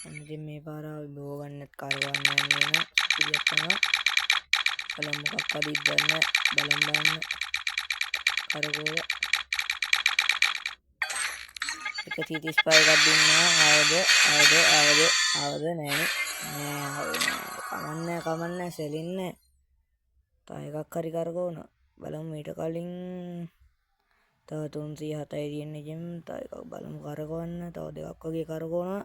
ඉතින් මේ පාර බෝ ගන්නත් කරවන්න යන්නේ නෑ පිළියක් තමයි බලමු මොකක් හරි ඉදන්න බලන්න කරකෝල 135 එකක් දුන්නා ආවද නෑනේ නෑ කමන්නේ සෙලින්නේ තව එකක් හරි කරකවන බලමු ඊට කලින් තව 307යි තියෙන්නේ ජෙම් තව එකක් බලමු කරකවන්න තව දෙකක් වගේ කරකවනවා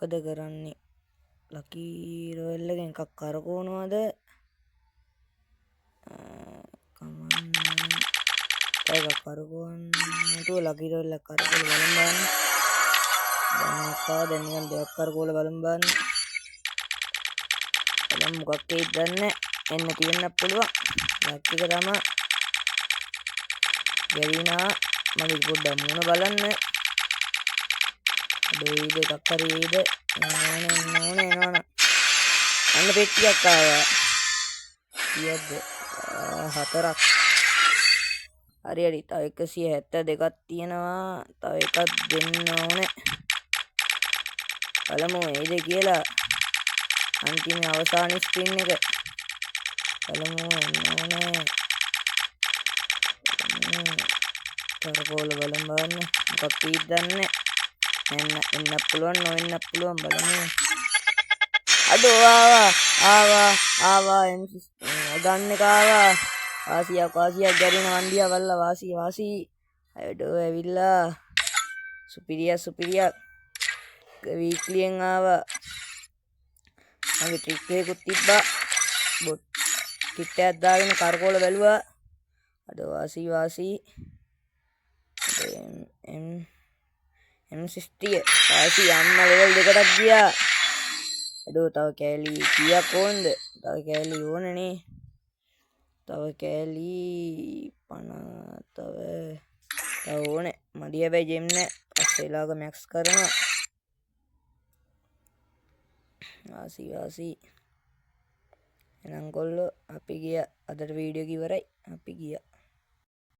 මොකද කරන්නේ ලකි රොයල් එකෙන් එකක් කරකවනවාද කමන්නේ තව එකක් කරකවන්න තු ලකි රොයල් එක කරකවල බලමු බලන්න දැන් නිකන් දෙයක් කරකවල බලමු බලන්න බලමු මොකක් වෙයිද දන්නේ එන්න තියෙන්නත් පුළුවන් ලක් එක තමයි ගැරිනා මගේ පොඩ්ඩක් මුණ බලන්න දෙයිද එකක් හරි වේද එනවන අන්න පෙට්ටියක් ආවා කීයද 4ක් හරි තව 172ක් තියෙනවා තව එකක් දෙන්න ඕනේ බලමු එයිද කියලා අන්තිම අවසාන ස්ක්‍රීන් එක බලමු ඕනේ කරකෝල බලමු බලන්න මොකක් කීයද දන්නේ එන්න පුළුවන් නොවෙන්න පුළුවන් බලමු අඩෝ ආවා ගන්න එක ආවා වාසියක් ගැරින වන්දියා වල්ලා වාසි අඩෝ ඇවිල්ලා සුපිරියක් වීක්ලියෙන් ආවා මගේ ට්‍රික් එකකුත් තිබ්බා බොට් කිට් එකක් දාගෙන කරකෝල බැලුවා අඩෝ වාසි M60 වාසි අම්මා ලෙවල් 2ටත් ගියා අඩෝ තව කෑලි කීයක් ඕනද තව කෑලි ඕනනේ තව කෑලි 50 තව ඕනේ මදි හැබැයි ජෙම් නෑ පස්සේලාක මැක්ස් කරනවා වාසි එහෙනම් කොල්ලෝ අපි ගියා අදට වීඩියෝ එක ඉවරයි අපි ගියා